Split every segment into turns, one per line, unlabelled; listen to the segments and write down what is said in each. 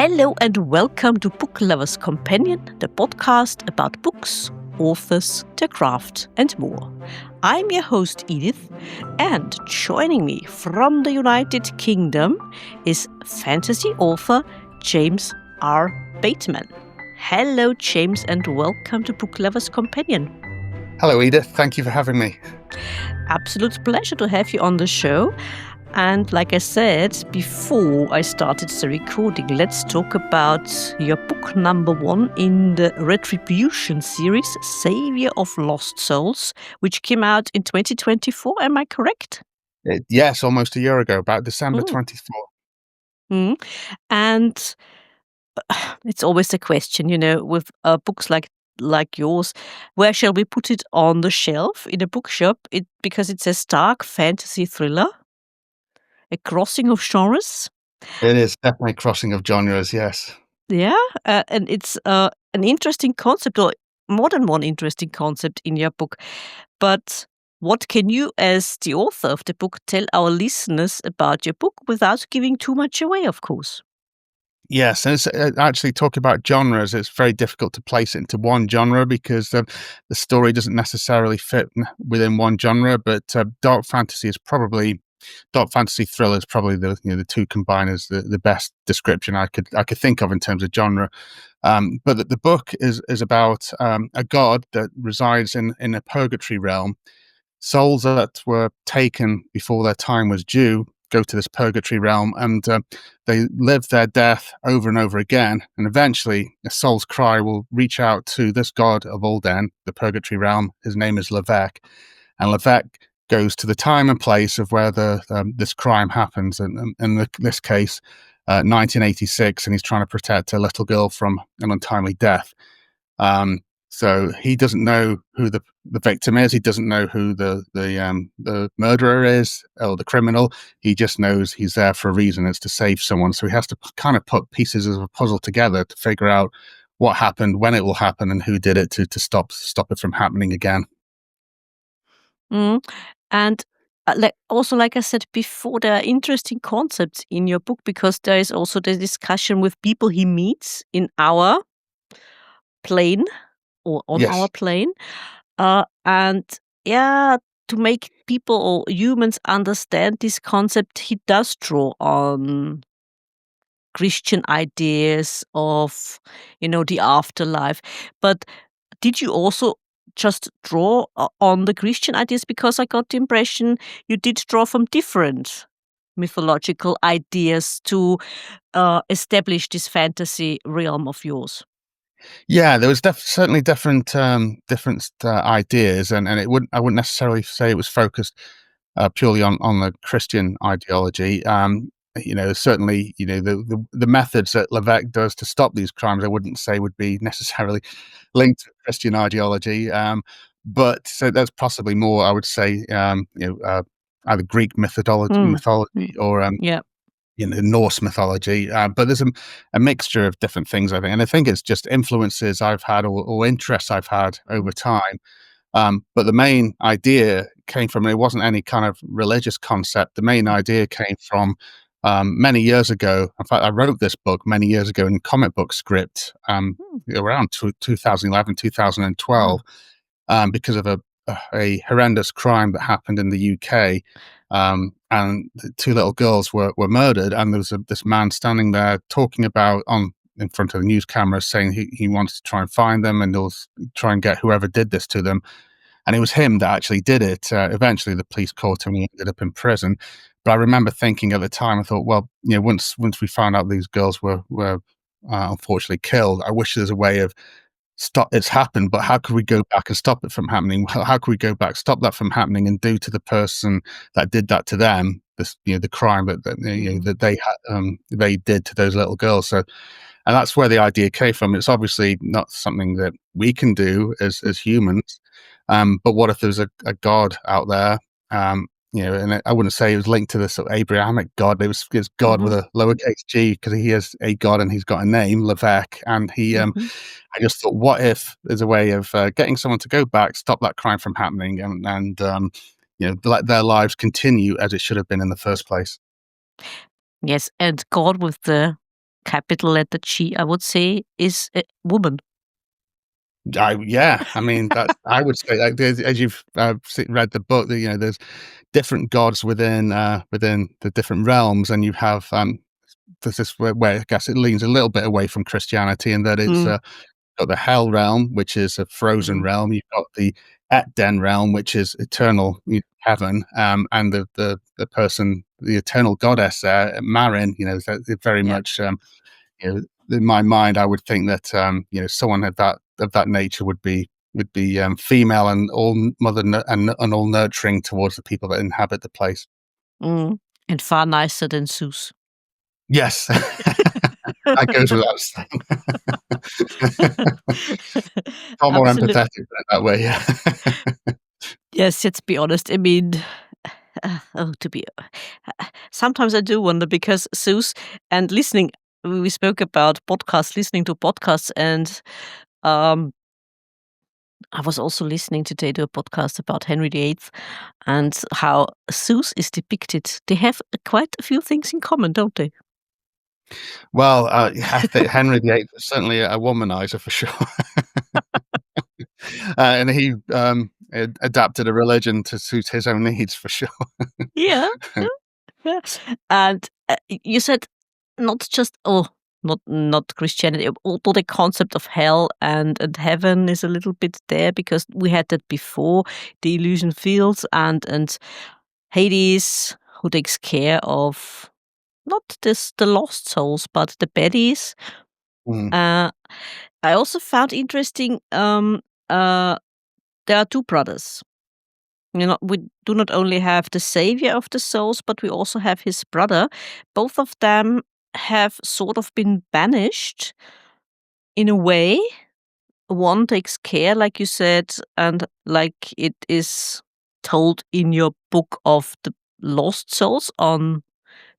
Hello and welcome to Book Lovers Companion, the podcast about books, authors, their craft, and more. I'm your host Edith, and joining me from the United Kingdom is fantasy author James R. Bateman. Hello, James, and welcome to Book Lovers Companion.
Hello, Edith. Thank you for having me.
Absolute pleasure to have you on the show. And like I said before I started the recording, let's talk about your book number 1 in the Retribution series, Savior of Lost Souls, which came out in 2024. Am I correct?
Yes, almost a year ago, about December 24.
And it's always a question, with books like yours, where shall we put it on the shelf in a bookshop? Because it's a dark fantasy thriller. A crossing of genres?
It is definitely a crossing of genres, yes.
Yeah, and it's an interesting concept, or more than one interesting concept in your book. But what can you, as the author of the book, tell our listeners about your book without giving too much away, of course?
Yes, and it's actually talking about genres. It's very difficult to place it into one genre because the story doesn't necessarily fit within one genre. But dark fantasy thriller is probably the two combined as the best description I could think of in terms of genre. But the book is about a god that resides in a purgatory realm. Souls that were taken before their time was due go to this purgatory realm, and they live their death over and over again. And eventually, a soul's cry will reach out to this god of Ulden, the purgatory realm. His name is Levek, and Levek goes to the time and place of where this crime happens. And in this case, 1986, and he's trying to protect a little girl from an untimely death. So he doesn't know who the victim is. He doesn't know who the murderer is or the criminal. He just knows he's there for a reason. It's to save someone. So he has to kind of put pieces of a puzzle together to figure out what happened, when it will happen, and who did it to stop it from happening again.
And like I said before, there are interesting concepts in your book because there is also the discussion with people he meets in our plane or on
Yes.
our plane. And to make people or humans understand this concept, he does draw on Christian ideas of, the afterlife. But did you also just draw on the Christian ideas? Because I got the impression you did draw from different mythological ideas to establish this fantasy realm of yours.
Yeah, there was certainly different ideas, and I wouldn't necessarily say it was focused purely on the Christian ideology. Certainly, the methods that Levek does to stop these crimes, I wouldn't say would be necessarily linked to Christian ideology. But so that's possibly more, I would say, either Greek mythology or Norse mythology, but there's a mixture of different things, I think. And I think it's just influences I've had or interests I've had over time. But the main idea came from, it wasn't any kind of religious concept. The main idea came from many years ago. In fact, I wrote this book many years ago in comic book script around 2011, 2012, because of a horrendous crime that happened in the UK. And the 2 little girls were murdered, and there was this man standing there talking about in front of the news cameras, saying he wants to try and find them and he'll try and get whoever did this to them. And it was him that actually did it. Eventually, the police caught him and he ended up in prison. But I remember thinking at the time, I thought, well, once we found out these girls were unfortunately killed, I wish there's a way of it's happened, but how could we go back and stop it from happening? How could we go back, stop that from happening, and do to the person that did that to them, this, the crime that they did to those little girls? So, and that's where the idea came from. It's obviously not something that we can do as humans, but what if there's a God out there? And I wouldn't say it was linked to the sort of Abrahamic God. It's God with a lowercase g, because he is a God and he's got a name, Levek. And I just thought, what if there's a way of getting someone to go back, stop that crime from happening, and let their lives continue as it should have been in the first place.
Yes, and God with the capital letter G, I would say, is a woman.
Yeah, I mean, that I would say, like, as you've, read the book, that, there's different gods within the different realms, and you have, this is where I guess it leans a little bit away from Christianity, in that it's,
Mm,
got the hell realm, which is a frozen
mm,
realm. You've got the Etden realm, which is eternal, heaven, and the eternal goddess there, Marin, that very
yeah.
much, in my mind, I would think that, someone of that nature would be female, and all mother and all nurturing towards the people that inhabit the place.
Mm. And far nicer than Zeus.
Yes, that goes without saying. Far more
Absolutely.
empathetic that way. Yeah.
Yes, let's be honest. I mean, oh, sometimes I do wonder because Zeus and listening, we spoke about podcasts, listening to podcasts, and um, I was also listening today to a podcast about Henry VIII and how Zeus is depicted. They have quite a few things in common, don't they?
Well, I think Henry VIII was certainly a womanizer for sure. And he, adapted a religion to suit his own needs for sure.
Yeah, yeah, yeah. And you said not just not Christianity, although the concept of hell and heaven is a little bit there because we had that before, the illusion fields and Hades, who takes care of not this the lost souls, but the baddies.
Mm,
Uh, I also found interesting. Uh, there are two brothers. We do not only have the savior of the souls, but we also have his brother. Both of them have sort of been banished in a way. One takes care, like you said, and like it is told in your book of the lost souls on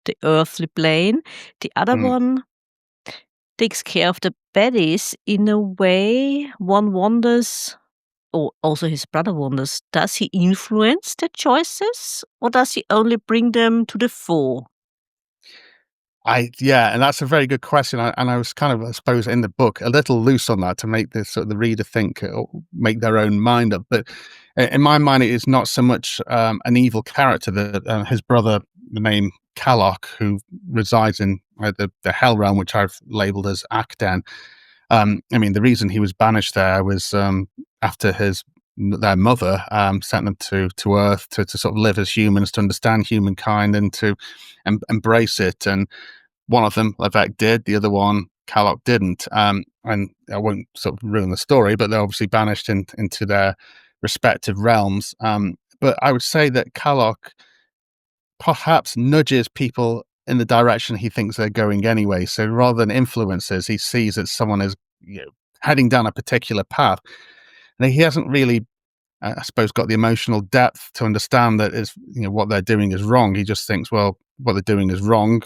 the earthly plane. The other
mm.
one takes care of the baddies in a way. One wonders, or also his brother wonders, does he influence their choices or does he only bring them to the fore?
Yeah, and that's a very good question. And I was kind of, I suppose, in the book, a little loose on that to make the sort of the reader think, or make their own mind up. But in my mind, it is not so much, an evil character that, his brother, the name Kalok, who resides in, the Hell realm, which I've labeled as Akden. I mean, the reason he was banished there was, after their mother, sent them to Earth to sort of live as humans, to understand humankind, and to embrace it. And one of them, Levek, did. The other one, Kalok, didn't. And I won't sort of ruin the story, but they're obviously banished into their respective realms. But I would say that Kalok perhaps nudges people in the direction he thinks they're going anyway. So rather than influences, he sees that someone is, heading down a particular path. And he hasn't really, I suppose, got the emotional depth to understand that is, what they're doing is wrong. He just thinks, well, what they're doing is wrong.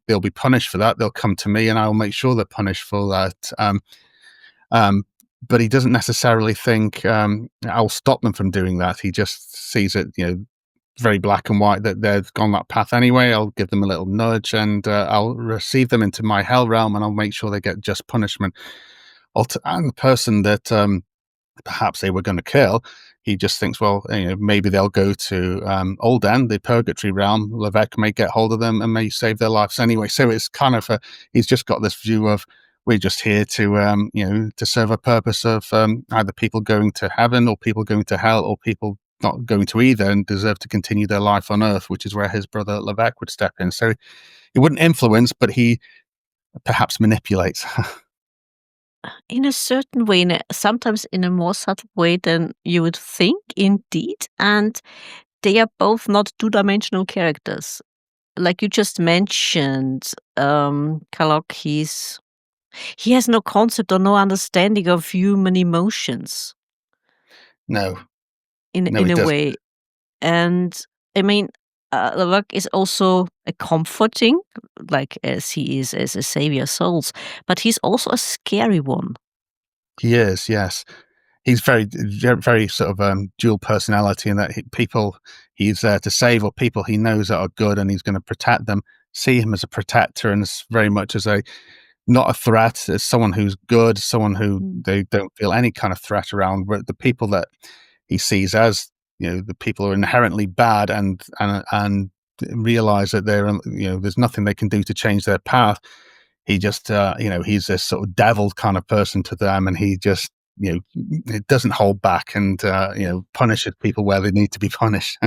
They'll be punished for that. They'll come to me, and I'll make sure they're punished for that. Um, but he doesn't necessarily think, I'll stop them from doing that. He just sees it, very black and white, that they've gone that path anyway. I'll give them a little nudge, and, I'll receive them into my hell realm, and I'll make sure they get just punishment. And the person that, perhaps they were going to kill, he just thinks, well, maybe they'll go to, Olden, the purgatory realm. Levek may get hold of them and may save their lives anyway. So it's kind of he's just got this view of, we're just here to, to serve a purpose of, either people going to heaven or people going to hell, or people not going to either and deserve to continue their life on Earth, which is where his brother Levek would step in. So he wouldn't influence, but he perhaps manipulates.
In a certain way, sometimes in a more subtle way than you would think, indeed. And they are both not two-dimensional characters. Like you just mentioned, Kalok, he has no concept or no understanding of human emotions
No,
in
no,
in
he
a
doesn't.
way. And I mean, Levek is also a comforting, like as he is as a savior of souls, but he's also a scary one.
He is, yes. He's very sort of, dual personality, in that he's there to save, or people he knows that are good, and he's going to protect them. see him as a protector and as very much as a not a threat, as someone who's good, someone who
Mm.
they don't feel any kind of threat around. But the people that he sees as, the people who are inherently bad and realize that there's nothing they can do to change their path. He just, he's this sort of devil kind of person to them, and he just, it doesn't hold back and punishes people where they need to be punished.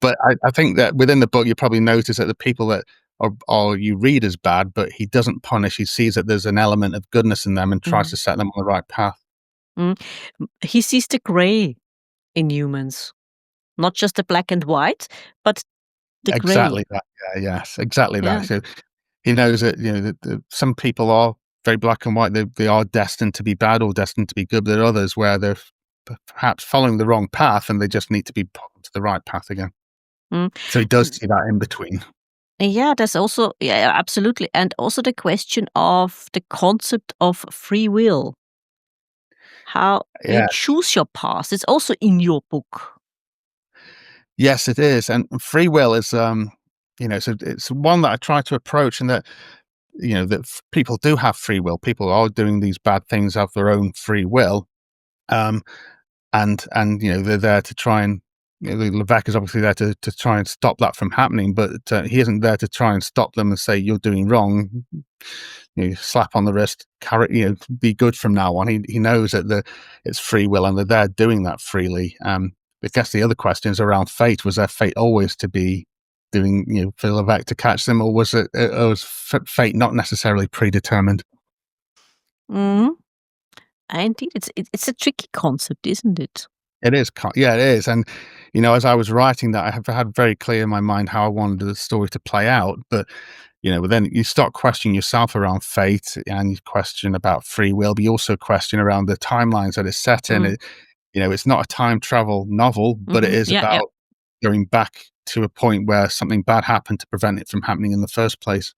But I think that within the book, you probably notice that the people that or you read as bad, but he doesn't punish. He sees that there's an element of goodness in them and tries
Mm.
to set them on the right path.
Mm. He sees the gray in humans, not just the black and white, but the gray.
Exactly that. Yeah, yes, exactly that.
Yeah.
So he knows that that some people are very black and white. They are destined to be bad or destined to be good. But there are others where they're perhaps following the wrong path and they just need to be put to the right path again.
Mm.
So he does see that in between.
Yeah, there's also, yeah, absolutely. And also the question of the concept of free will, how you
Yeah.
choose your path. It's also in your book.
Yes, it is. And free will is, so it's one that I try to approach, and that, that people do have free will. People are doing these bad things of their own free will. Um, and they're there to try and, Levek is obviously there to try and stop that from happening, but he isn't there to try and stop them and say, you're doing wrong. Slap on the wrist, carry, be good from now on. He knows that it's free will and they're doing that freely. I guess the other question is around fate. Was their fate always to be doing, for Levek to catch them, or was fate not necessarily predetermined?
Mhm. Indeed, it's a tricky concept, isn't it?
It is, yeah, it is. And as I was writing that, I have had very clear in my mind how I wanted the story to play out. But then you start questioning yourself around fate, and you question about free will, but you also question around the timelines that it's set in.
Mm.
It's not a time travel novel, but it
Mhm.
is
Yeah, yeah.
about going back to a point where something bad happened to prevent it from happening in the first place.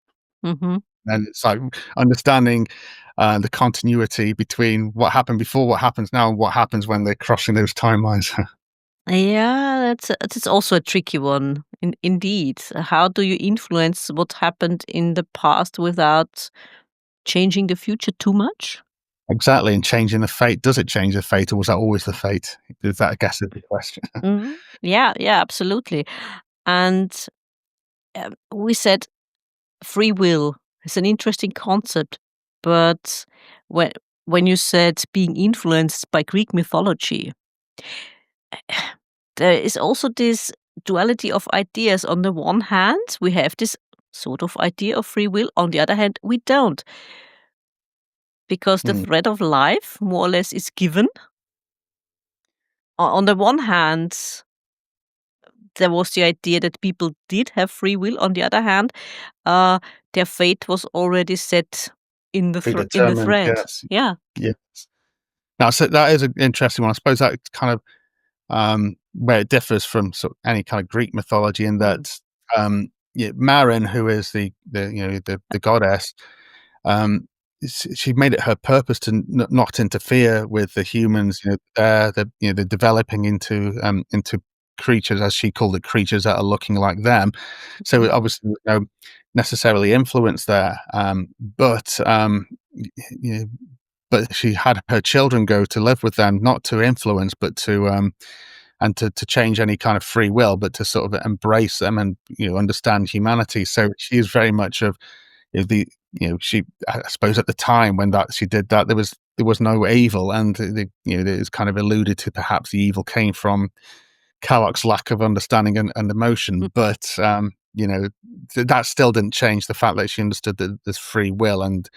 Mhm.
And it's like understanding the continuity between what happened before, what happens now, and what happens when they're crossing those timelines.
Yeah, that's also a tricky one. Indeed. How do you influence what happened in the past without changing the future too much?
Exactly, and changing the fate. Does it change the fate, or was that always the fate? Is that, I guess, is the question.
Mhm. Yeah, yeah, absolutely. And we said free will is an interesting concept, but when when you said being influenced by Greek mythology, there is also this duality of ideas. On the one hand, we have this sort of idea of free will. On the other hand, we don't, because the
Mm,
thread of life more or less is given. On the one hand, there was the idea that people did have free will. On the other hand, uh, their fate was already set in the
predetermined,
thread.
yes,
Yeah.
yes. Now, so that is an interesting one. I suppose that kind of where it differs from sort of any kind of Greek mythology, in
Mm.
that Marin, who is the goddess, um, she made it her purpose to not interfere with the humans. They're developing into creatures, as she called it, creatures that are looking like them. So
Mhm.
it obviously no necessarily influence there, but you know, but she had her children go to live with them, not to influence, but to and to change any kind of free will, but to sort of embrace them and understand humanity. So she is very much of the she, I suppose at the time when that she did that, there was no evil, and it was kind of alluded to perhaps the evil came from Kalok's lack of understanding and emotion. But that still didn't change the fact that she understood that there's free will, and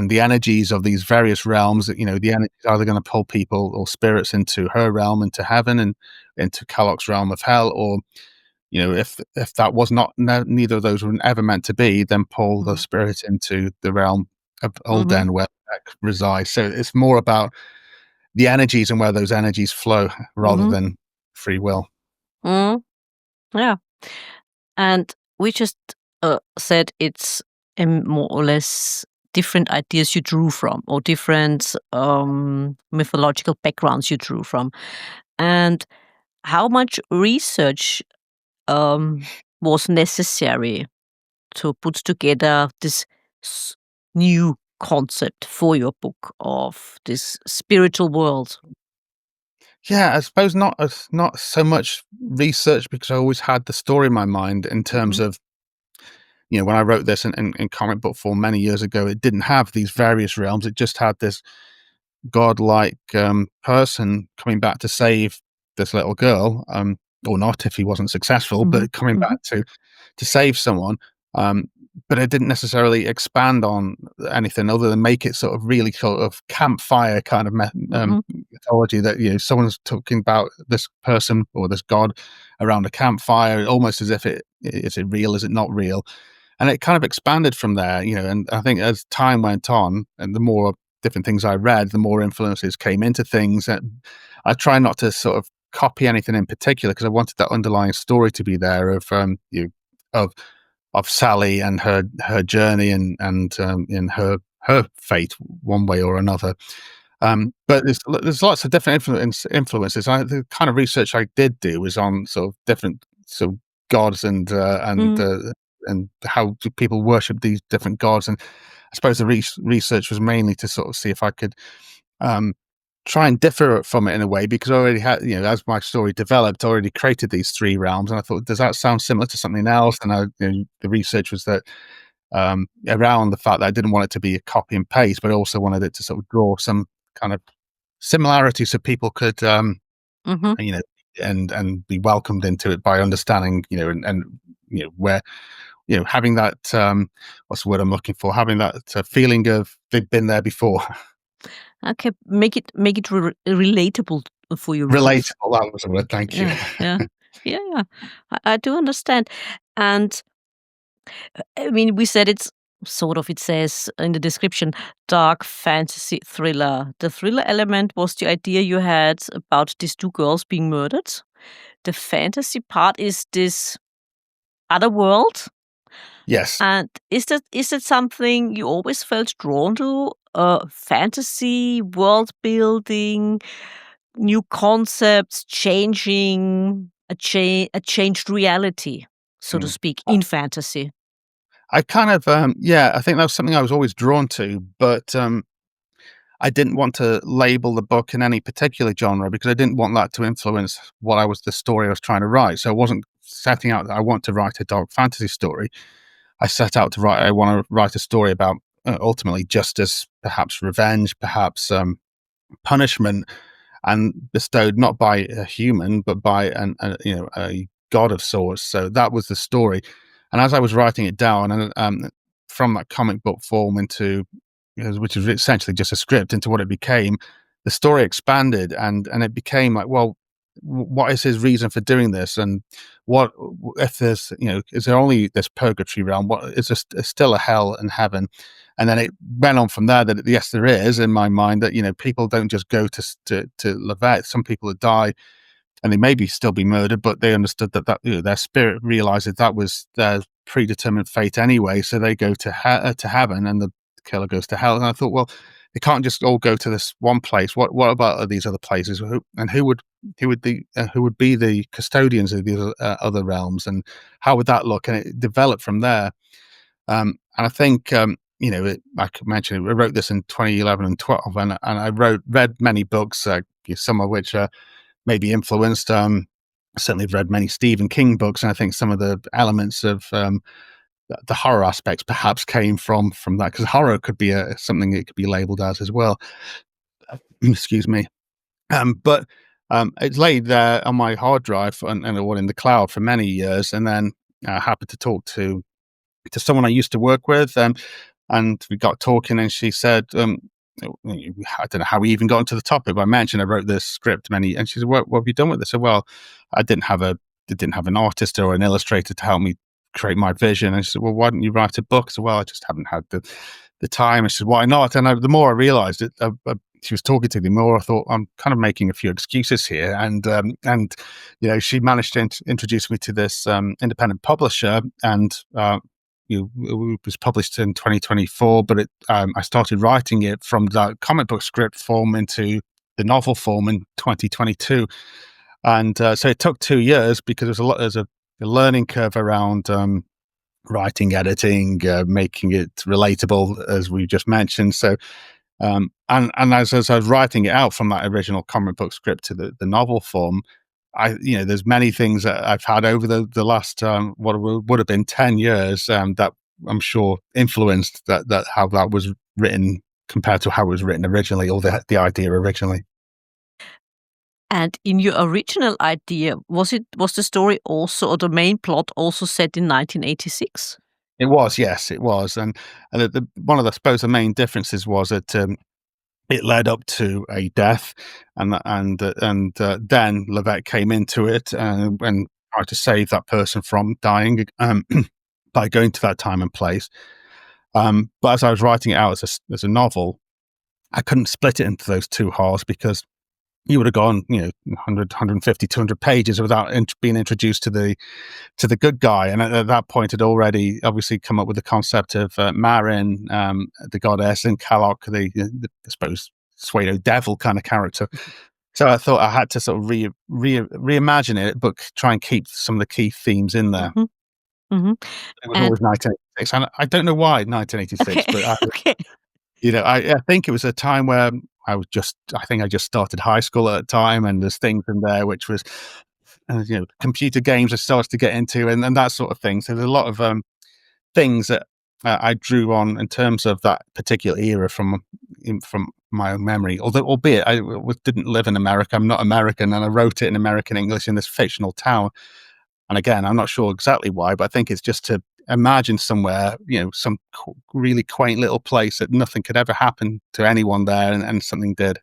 the energies of these various realms, that the energies are either going to pull people or spirits into her realm, into heaven, and into Kalok's realm of hell, or if that was not, neither of those were ever meant to be, then pull the
Mhm.
spirit into the realm of
Mhm.
Ulden where that resides. So it's more about the energies and where those energies flow rather
Mhm.
than free will.
Mhm. Yeah. And we just said it's more or less different ideas you drew from, or different mythological backgrounds you drew from. And how much research was necessary to put together this s- new concept for your book of this spiritual world?
Yeah, I suppose not so much research because I always had the story in my mind in terms
Hmm.
of, when I wrote this in comic book form many years ago, it didn't have these various realms. It just had this godlike person coming back to save this little girl, or not if he wasn't successful,
Hmm.
but coming
Hmm.
back to save someone. Um, but it didn't necessarily expand on anything other than make it sort of really sort of campfire kind of
Hmm.
mythology that someone's talking about this person or this god around a campfire, almost as if is it real, is it not real? And it kind of expanded from there, and I think as time went on and the more different things I read, the more influences came into things. And I try not to sort of copy anything in particular because I wanted that underlying story to be there of of of Sally and her journey and in her fate one way or another. But there's lots of different influences. The kind of research I did do was on sort of different sort of gods and how do people worship these different gods. And I suppose the research was mainly to sort of see if I could um, try and differ from it in a way because I already had, as my story developed, I already created these three realms, and I thought, does that sound similar to something else? And the research was that around the fact that I didn't want it to be a copy and paste, but I also wanted it to sort of draw some kind of similarities so people could,
Hmm.
you know, and be welcomed into it by understanding, and where having that what's the word I'm looking for? Having that feeling of they've been there before.
Okay, make it relatable for your readers.
Relatable. That was the word. Thank you.
Yeah, yeah, yeah, yeah. I do understand, and I mean, we said it's sort of. It says in the description, dark fantasy thriller. The thriller element was the idea you had about these two girls being murdered. The fantasy part is this other world.
Yes.
And is that something you always felt drawn to? Fantasy, world building, new concepts, changing a changed reality, so to
Mm.
speak, in fantasy.
I kind of I think that was something I was always drawn to, but I didn't want to label the book in any particular genre because I didn't want that to influence the story I was trying to write. So I wasn't setting out that I want to write a dark fantasy story. I want to write a story about ultimately justice, perhaps revenge, perhaps punishment, and bestowed not by a human but by a god of sorts. So that was the story. And as I was writing it down, and from that comic book form into which is essentially just a script into what it became, the story expanded and it became like, well, what is his reason for doing this, and what if there's is there only this purgatory realm? What is there still a hell and heaven? And then it went on from there that yes, there is in my mind that people don't just go to Levek. Some people that die and they maybe still be murdered, but they understood that their spirit realized that that was their predetermined fate anyway. So they go to heaven, and the killer goes to hell. And I thought, well, they can't just all go to this one place. What about these other places? Who would be the custodians of these other realms, and how would that look? And it developed from there. And I think, like I mentioned, I wrote this in 2011 and 12, and I read many books, some of which maybe influenced. Certainly, have read many Stephen King books, and I think some of the elements of the horror aspects perhaps came from that because horror could be something it could be labeled as well. Excuse me. But it's laid there on my hard drive and or in the cloud for many years, and then I happened to talk to someone I used to work with, and we got talking, and she said, I don't know how we even got into the topic, but I mentioned I wrote this script and she said, what have you done with this? I said, well, I didn't have an artist or an illustrator to help me create my vision. And she said, well, why don't you write a book? I said, well, I just haven't had the time. And she said, why not? And the more I realized it, she was talking to me, the more I thought I'm kind of making a few excuses here. And she managed to introduce me to this independent publisher, and it was published in 2024, but I started writing it from the comic book script form into the novel form in 2022, and so it took 2 years because there's a learning curve around writing, editing, making it relatable, as we just mentioned. So, and as I was writing it out from that original comic book script to the novel form, there's many things that I've had over the last what would have been 10 years that I'm sure influenced that how that was written compared to how it was written originally, or the idea originally.
And in your original idea, was the story also, or the main plot also set in 1986?
It was, yes, it was, and one of the, I suppose, the main differences was that it led up to a death, and then Levek came into it and tried to save that person from dying by going to that time and place. But as I was writing it out as a novel, I couldn't split it into those two halves because you would have gone, 100, 150, 200 pages without being introduced to the good guy. And at that point, had already obviously come up with the concept of Marin, the goddess, and Kalok, I suppose, pseudo devil kind of character. So I thought I had to sort of reimagine it, but try and keep some of the key themes in there.
Mhm, mhm.
It was
And
always 1986, and I don't know why 1986,
okay,
but
okay.
I think it was a time where I think I just started high school at the time, and there's things in there which was, computer games I started to get into, and that sort of thing. So there's a lot of things that I drew on in terms of that particular era from my own memory. Albeit didn't live in America, I'm not American, and I wrote it in American English in this fictional town. And again, I'm not sure exactly why, but I think it's just to imagine somewhere, some really quaint little place that nothing could ever happen to anyone there, and something did.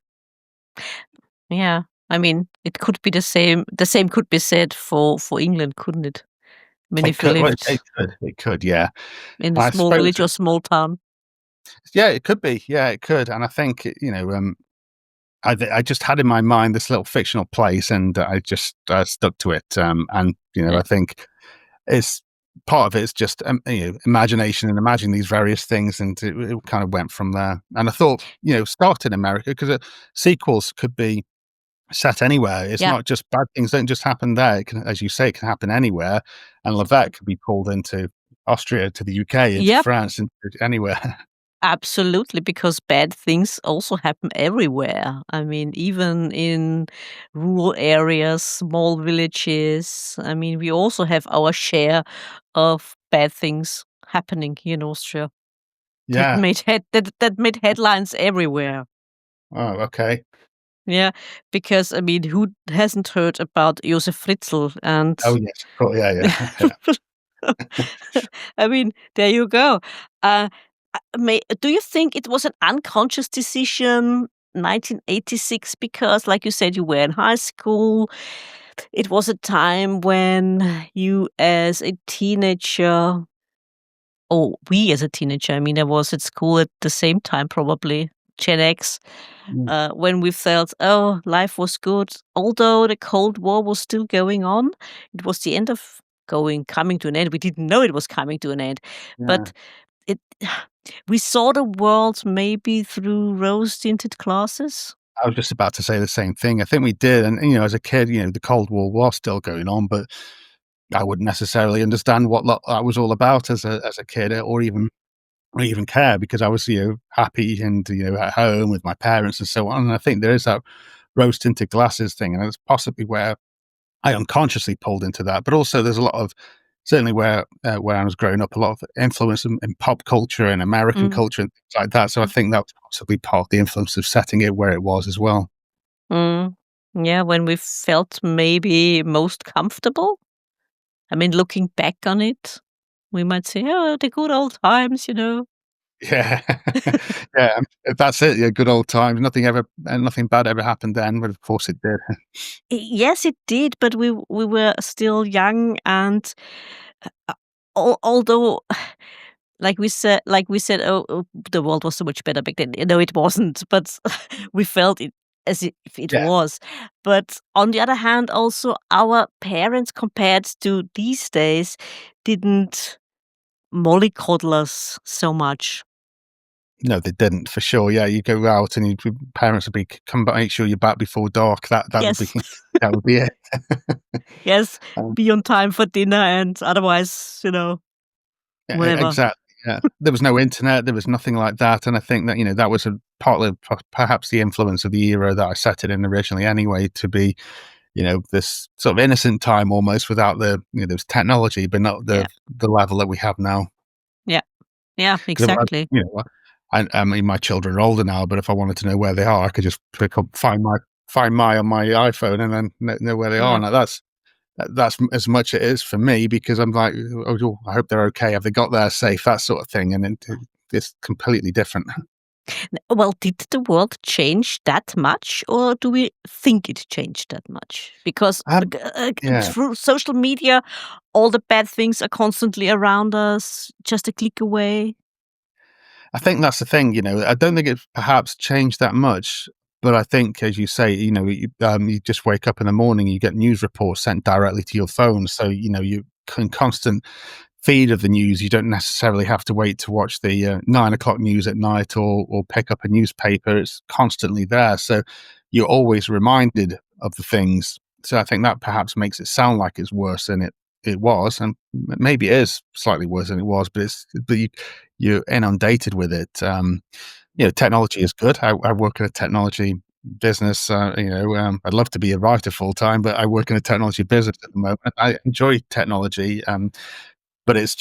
Yeah, I mean, it could be the same. The same could be said for England, couldn't it? I mean,
It
if you
could, well,
lived
it could, yeah.
in a
I
small
suppose,
village or small town.
yeah, it could be, yeah, it could, and I think I just had in my mind this little fictional place, and I just stuck to it, and
Yeah,
I think it's part of it is just imagination and imagining these various things, and it kind of went from there. And I thought, start in America because sequels could be set anywhere. It's
yeah,
not just bad things don't just happen there. It can, as you say, it can happen anywhere. And Levesque could be pulled into Austria, to the UK, into
yep,
France, into anywhere.
absolutely. Because bad things also happen everywhere. I mean, even in rural areas, small villages. I mean, we also have our share of bad things happening here in Austria
Yeah.
that made headlines everywhere.
Oh, okay.
Yeah, because I mean, who hasn't heard about Josef Fritzl and
Oh, yes. Of course. Yeah, yeah, yeah.
I mean, there you go. Uh, do you think it was an unconscious decision, 1986, because like you said, you were in high school. It was a time when you as a teenager, or we as a teenager, I mean, I was at school at the same time, probably Gen X,
Mm,
when we felt, oh, life was good. Although the Cold War was still going on, it was the end of coming to an end. We didn't know it was coming to an end,
yeah.
but it, we saw the world maybe through rose-tinted glasses.
I was just about to say the same thing. I think we did, and as a kid, the Cold War was still going on, but I wouldn't necessarily understand what that was all about as a kid, or even care, because I was, happy and, at home with my parents and so on. And I think there is that rose tinted glasses thing, and it's possibly where I unconsciously pulled into that. But also, there's a lot of certainly where I was growing up, a lot of influence in pop culture and American
Mm,
culture and things like that. So I
mm,
think that was possibly part of the influence of setting it where it was as well.
mm. Yeah, when we felt maybe most comfortable. I mean, looking back on it, we might say, "Oh, the good old times," you know?
Yeah, yeah, that's it. Yeah, good old times. Nothing bad ever happened then, but of course it did.
Yes, it did, but we were still young and, although, like we said, "Oh, the world was so much better back then." No, it wasn't, but we felt it as if it
Yeah.
was. But on the other hand, also, our parents, compared to these days, didn't mollycoddle us so much.
No, they didn't, for sure. Yeah, you go out and your parents would be, "Come back, make sure you're back before dark." That would be
Yes.
that would be it.
Yes,
Um,
be on time for dinner and otherwise, whatever.
Exactly, yeah. There was no internet, there was nothing like that, and I think that, that was a partly perhaps the influence of the era that I set it in originally anyway to be, this sort of innocent time almost without there was technology, but not
Yeah,
the level that we have now.
yeah, yeah,
'Cause
exactly.
I mean, my children are older now, but if I wanted to know where they are, I could just find my on my iPhone and then know where they are,
Yeah.
and that's as much it is for me because I'm like, "Oh, I hope they're okay. Have they got there safe?" That sort of thing, and it's completely different.
Well, did the world change that much, or do we think it changed that much? Because
Um, yeah.
through social media, all the bad things are constantly around us, just a click away.
I think that's the thing, I don't think it's perhaps changed that much, but I think, as you say, you just wake up in the morning, you get news reports sent directly to your phone, so you can constant feed of the news. You don't necessarily have to wait to watch the 9 o'clock news at night or pick up a newspaper. It's constantly there, so you're always reminded of the things. So I think that perhaps makes it sound like it's worse than it was, and maybe it is slightly worse than it was. But you're inundated with it. Technology is good. I work in a technology business. I'd love to be a writer full time, but I work in a technology business at the moment. I enjoy technology. But it's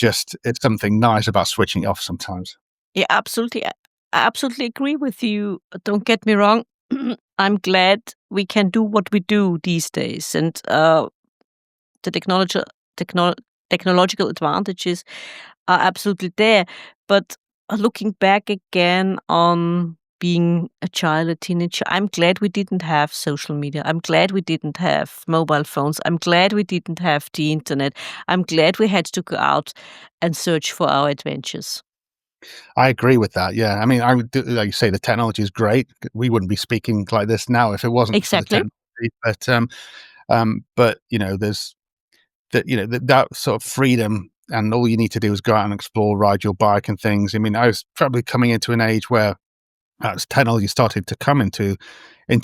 something nice about switching it off sometimes.
Yeah, absolutely. I absolutely agree with you. Don't get me wrong. I'm glad we can do what we do these days, and the technol technological advantages are absolutely there. But looking back again on being a child, a teenager, I'm glad we didn't have social media. I'm glad we didn't have mobile phones. I'm glad we didn't have the internet. I'm glad we had to go out and search for our adventures.
I agree with that, yeah. I mean, I would do like you say, the technology is great. We wouldn't be speaking like this now if it wasn't for the
Exactly.
technology, but, there's that sort of freedom, and all you need to do is go out and explore, ride your bike and things. I mean, I was probably coming into an age where as technology started to come into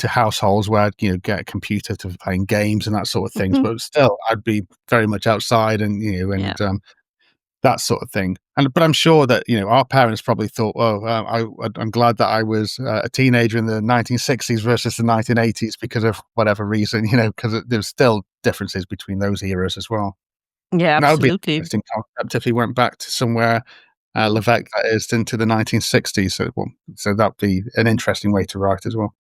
households where I'd, get a computer to playing games and that sort of things,
Mhm.
but still, I'd be very much outside and,
Yeah.
that sort of thing. But I'm sure that, our parents probably thought, "Oh, I'm glad that I was, a teenager in the 1960s versus the 1980s because of whatever reason," because there's still differences between those eras as well.
Yeah,
And that would be an
absolutely.
interesting concept if he went back to somewhere, Levek, that is, into the 1960s. So that'd be an interesting way to write as well.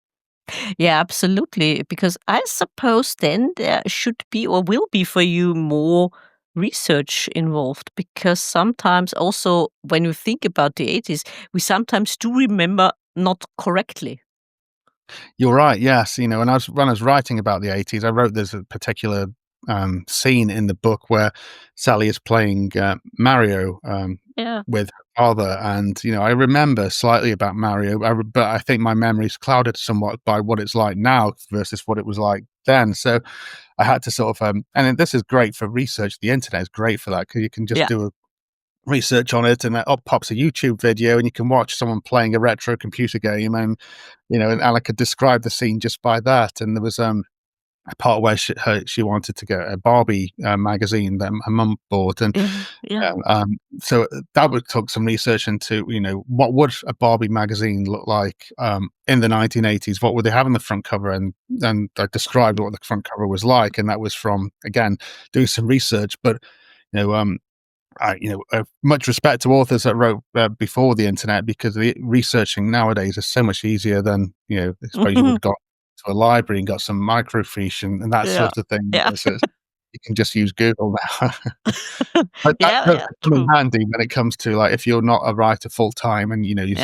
Yeah, absolutely. Because I suppose then there should be or will be for you more research involved. Because sometimes also when you think about the 80s, we sometimes do remember not correctly.
You're right. Yes, when I was writing about the 80s, I wrote there's a particular scene in the book where Sally is playing Mario
Yeah.
with her father, and I remember slightly about Mario, but I think my memory's clouded somewhat by what it's like now versus what it was like then. So I had to sort of, and then this is great for research. The internet is great for that because you can just
Yeah.
do a research on it, and up pops a YouTube video, and you can watch someone playing a retro computer game, and and I could describe the scene just by that. And there was a part where she wanted to get a Barbie magazine that her mum bought, and
Yeah. Yeah.
so that would took some research into what would a Barbie magazine look like in the 1980s. What would they have on the front cover, and I described what the front cover was like, and that was from again doing some research, but you know um much respect to authors that wrote before the internet because the researching nowadays is so much easier than I suppose you would
Mhm.
have got to a library and got some microfiche and that
Yeah.
sort of thing.
Yeah.
You can just use Google now, but that
Yeah.
does
Yeah.
come in
True.
handy when it comes to like if you're not a writer full time and
Yeah.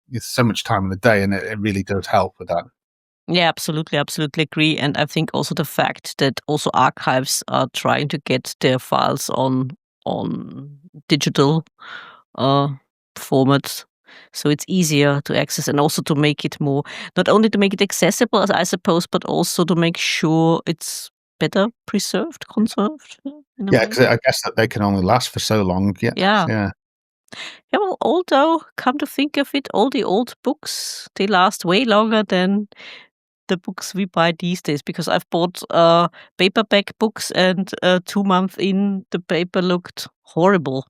there's so much time in the day, and it really does help with that.
Yeah, absolutely, absolutely agree. And I think also the fact that also archives are trying to get their files on digital uh, formats, so it's easier to access and also to make it more not only to make it accessible, as I suppose, but also to make sure it's better preserved, conserved in a
Yeah,
way.
because I guess that they can only last for so long. Yeah,
Yeah.
yeah.
Yeah, well, although come to think of it, all the old books they last way longer than the books we buy these days because I've bought paperback books and 2 months in the paper looked horrible.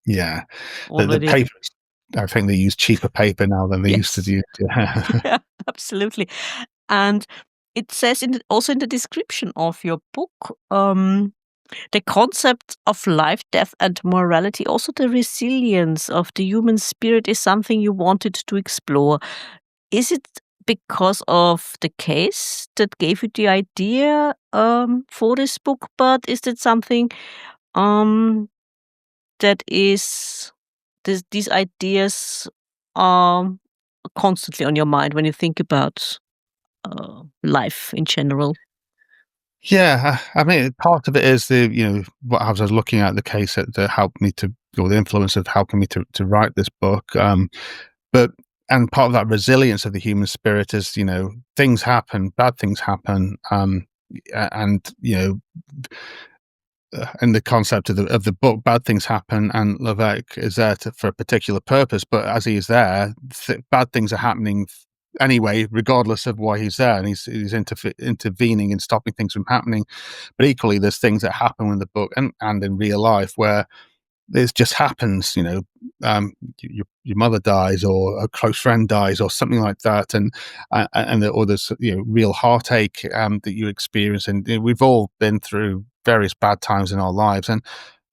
Yeah. The
already.
papers, I think they use cheaper paper now than they used to
Yes.
do. Yeah.
Yeah, absolutely. And it says also in the description of your book, the concept of life, death, and morality, also the resilience of the human spirit, is something you wanted to explore. Is it because of the case that gave you the idea for this book, but is it something um, that is these ideas are constantly on your mind when you think about life in general?
Yeah, I mean, part of it is what I was looking at the case that helped me to, or the influence of helping me to write this book. But and part of that resilience of the human spirit is, things happen, bad things happen, and in the concept of the book, bad things happen, and Levek is there for a particular purpose. But as he is there, bad things are happening anyway, regardless of why he's there, and he's intervening and stopping things from happening. But equally, there's things that happen in the book and in real life where it just happens, your mother dies or a close friend dies or something like that, or there's real heartache that you experience, and we've all been through various bad times in our lives, and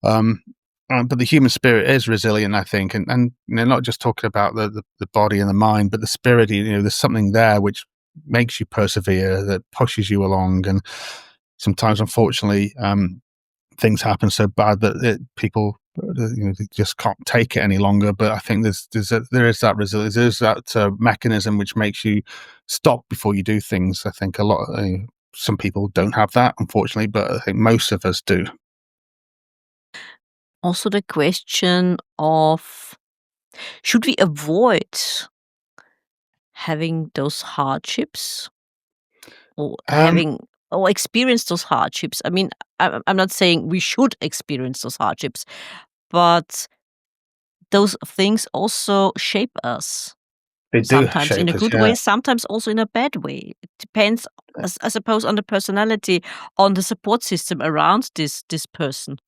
um, but the human spirit is resilient, I think, and not just talking about the body and the mind, but the spirit. There's something there which makes you persevere, that pushes you along, and sometimes, unfortunately, things happen so bad that people they just can't take it any longer. But I think there is that resilience, there's that mechanism which makes you stop before you do things. I think a lot. Some people don't have that, unfortunately, but I think most of us do.
Also, the question of should we avoid having those hardships or
Um,
experience those hardships? I mean, I'm not saying we should experience those hardships, but those things also shape us.
they do
Sometimes in a
shape us,
good
yeah.
way, sometimes also in a bad way. It depends, I suppose, on the personality, on the support system around this person.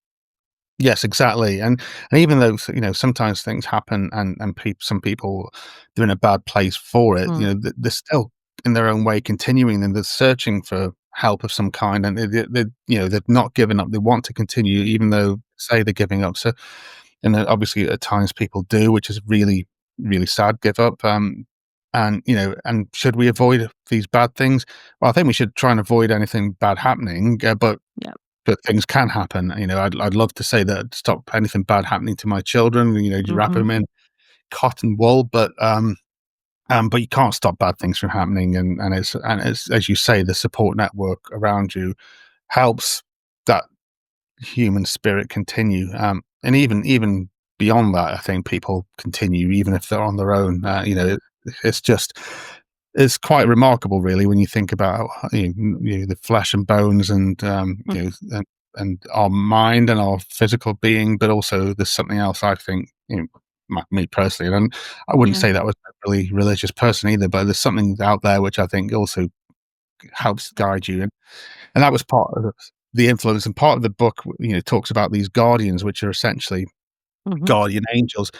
Yes, exactly, and even though sometimes things happen, and some people they're in a bad place for it.
Mm,
They're still in their own way continuing, and they're searching for help of some kind, and they've not given up. They want to continue, even though say they're giving up. So, and then obviously at times people do, which is really really sad. Give up, and should we avoid these bad things? Well, I think we should try and avoid anything bad happening,
yeah.
but things can happen. I'd love to say that stop anything bad happening to my children. You wrap
Hmm.
them in cotton wool, but you can't stop bad things from happening. And it's as you say, the support network around you helps that human spirit continue. And even beyond that, I think people continue even if they're on their own. It's just it's quite remarkable, really, when you think about the flesh and bones, and and our mind and our physical being, but also there's something else. I think, me personally, and I wouldn't
Yeah.
say that was a really religious person either, but there's something out there which I think also helps guide you, and that was part of the influence. And part of the book, talks about these guardians, which are essentially
Hmm.
guardian angels.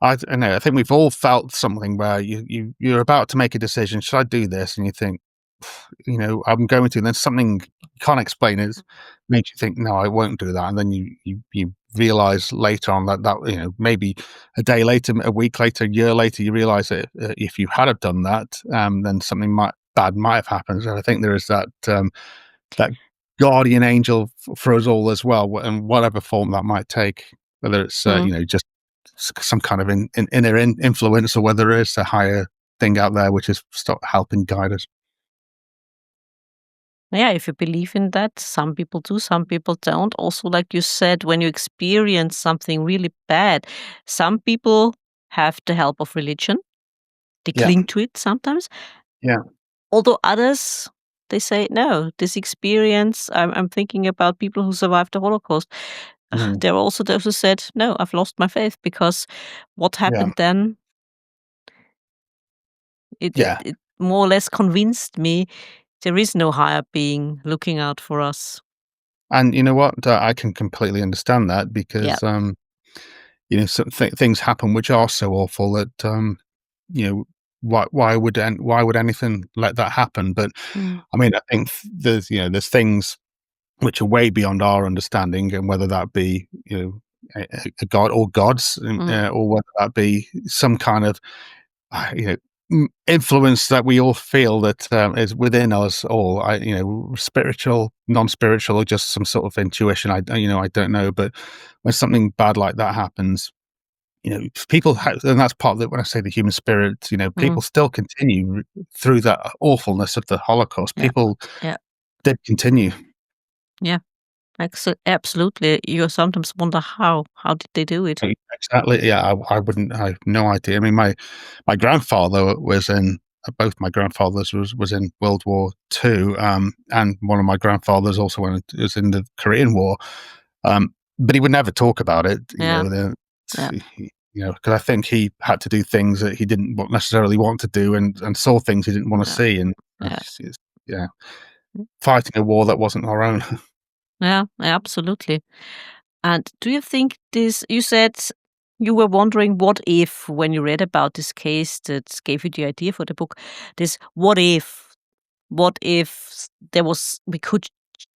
I don't know. I think we've all felt something where you're about to make a decision. Should I do this? And you think, I'm going to. And then something you can't explain it makes you think, no, I won't do that. And then you realize later on that maybe a day later, a week later, a year later, you realize that if you had have done that, then something bad might have happened. So I think there is that guardian angel for us all as well, and whatever form that might take, whether it's
Mm.
just some kind of inner influence, or whether it's a higher thing out there which is helping guide us.
Yeah, if you believe in that, some people do, some people don't. Also, like you said, when you experience something really bad, some people have the help of religion. They
Yeah,
cling to it sometimes.
yeah,
Although others, they say, no, this experience, I'm thinking about people who survived the Holocaust.
mhm,
There are also those who said, no, I've lost my faith because what
yeah,
happened then,
yeah.
it more or less convinced me there is no higher being looking out for us.
And you know what? I can completely understand that
Yeah.
because some things happen which are so awful that, you know, why would anything let that happen? But,
Mm,
I mean, I think there's things which are way beyond our understanding, and whether that be, a god or gods,
mm,
or whether that be some kind of, you know, influence that we all feel that, is within us all. Spiritual, non-spiritual, or just some sort of intuition. I don't know, but when something bad like that happens, people and that's part of it. When I say the human spirit,
mm.
people still continue through that awfulness of the Holocaust.
Yeah,
People
yeah,
did continue.
yeah. Absolutely. You sometimes wonder how. How did they do it?
Exactly. Yeah, I wouldn't. I have no idea. I mean, my grandfather was in. Both my grandfathers was in World War II, and one of my grandfathers also was in the Korean War. But he would never talk about it.
Yeah, yeah,
Because I think he had to do things that he didn't necessarily want to do, and saw things he didn't want to
yeah,
see, and
yeah.
yeah, fighting a war that wasn't our own.
Yeah, absolutely. And do you think this, you said you were wondering what if when you read about this case that gave you the idea for the book, this what if there was, we could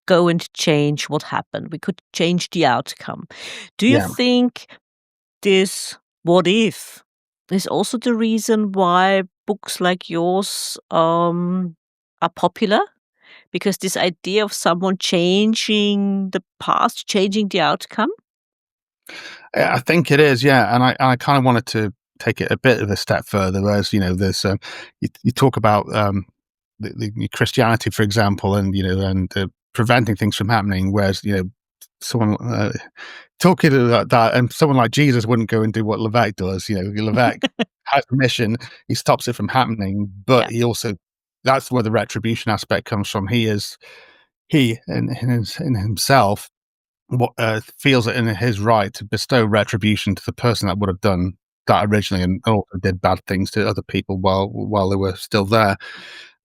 go and change what happened, we could change the outcome. Do you
Yeah.
think this what if is also the reason why books like yours are popular? Because this idea of someone changing the past, changing the outcome?
I think it is, yeah, and I kind of wanted to take it a bit of a step further. Whereas, there's you talk about, the Christianity, for example, and preventing things from happening. Whereas, someone, talking about that, and someone like Jesus wouldn't go and do what Levek does. Levek has a mission; he stops it from happening, but
Yeah.
he also, that's where the retribution aspect comes from. He in himself, feels it in his right to bestow retribution to the person that would have done that originally, and also did bad things to other people while they were still there.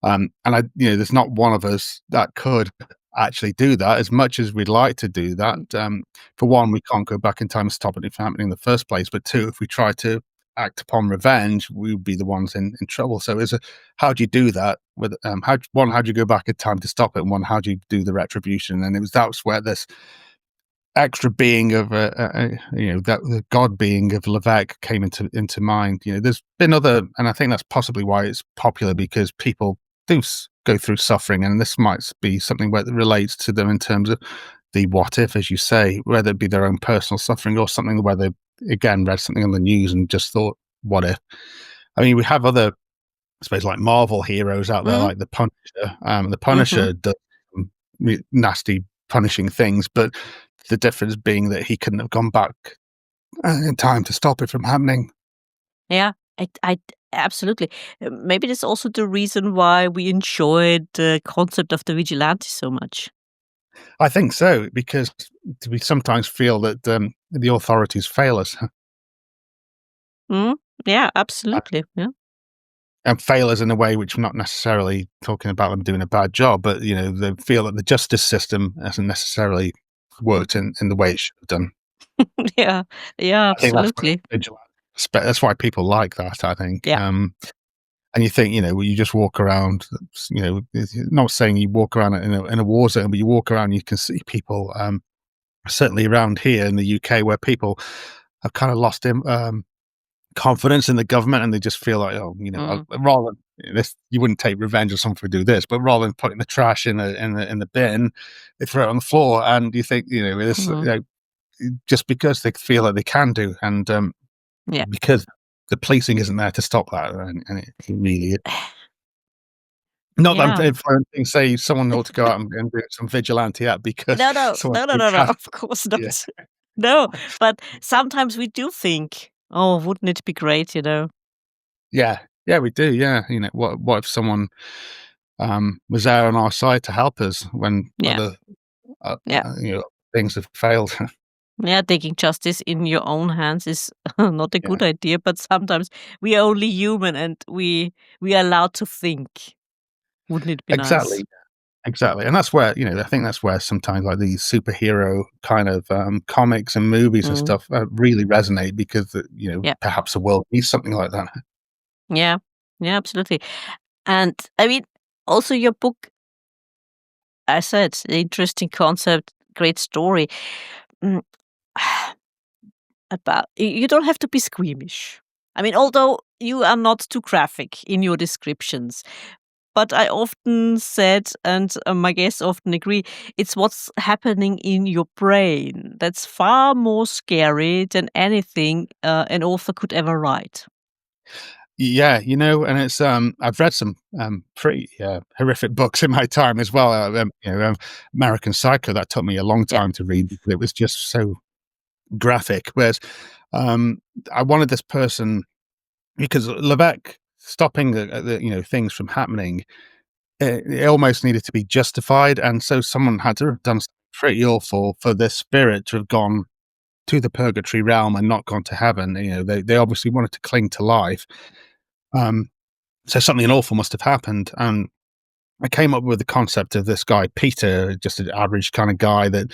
And there's not one of us that could actually do that, as much as we'd like to do that.
Mm,
For one, we can't go back in time and stop it from happening in the first place. But two, if we try to act upon revenge, we would be the ones in trouble. So, how do you do that? With how do you go back in time to stop it? And one, how do you do the retribution? And that's where this extra being of that the God being of Levek came into mind. There's been other, and I think that's possibly why it's popular, because people do go through suffering, and this might be something where it relates to them in terms of the what if, as you say, whether it be their own personal suffering or something where they again read something on the news and just thought, what if? I mean, we have other, I suppose, like Marvel heroes out there,
mm,
like the Punisher. The
mhm.
Punisher does some nasty, punishing things, but the difference being that he couldn't have gone back, in time to stop it from happening.
Yeah, absolutely. Maybe that's also the reason why we enjoyed the concept of the vigilante so much.
I think so, because we sometimes feel that, the authorities fail us,
Mm, yeah,
uh,
absolutely. Yeah.
and fail us in a way which, we're not necessarily talking about them doing a bad job, but they feel that the justice system hasn't necessarily worked in the way it should have done.
Yeah, yeah,
I think that's where
absolutely.
vigilante that's why people like that, I think.
Yeah.
And you think, you just walk around, not saying you walk around in a war zone, but you walk around, you can see people, certainly around here in the UK, where people have kind of lost confidence in the government, and they just feel like, oh,
Mm,
rather than this, you wouldn't take revenge on someone for do this, but rather than putting the trash in the bin, they throw it on the floor, and you think, this,
mhm.
just because they feel that they can do, and
Yeah.
because the policing isn't there to stop that, and it really. Not that
Yeah.
I'm influencing, say, someone ought to go out and do some vigilante act because
No, no,
someone
no, no,
threw
no, no,
trash.
of course
Yeah.
not. No, but sometimes we do think, "Oh, wouldn't it be great," you know?
Yeah. Yeah, we do, yeah. What if someone, was there on our side to help us when
Yeah,
other,
yeah.
things have failed?
Yeah, taking justice in your own hands is not a
Yeah.
good idea, but sometimes we are only human and we are allowed to think. Wouldn't it be nice?
Exactly. exactly, and that's where, I think that's where sometimes, like, these superhero kind of, comics and movies and
Mm,
stuff, really resonate because,
yeah,
perhaps the world needs something like that.
yeah, yeah, absolutely. And I mean, also your book, I said, interesting concept, great story. Mm, about you don't have to be squeamish. I mean, although you are not too graphic in your descriptions, but I often said, and my guests often agree, it's what's happening in your brain that's far more scary than anything an author could ever write.
Yeah, and it's, I've read some, pretty, horrific books in my time as well, American Psycho, that took me a long
Yeah.
time to read because it was just so graphic, whereas, um, I wanted this person because Levek stopping things from happening, it almost needed to be justified, and so someone had to have done something pretty awful for this spirit to have gone to the purgatory realm and not gone to heaven. They obviously wanted to cling to life, um, so something awful must have happened, and I came up with the concept of this guy, Peter, just an average kind of guy that,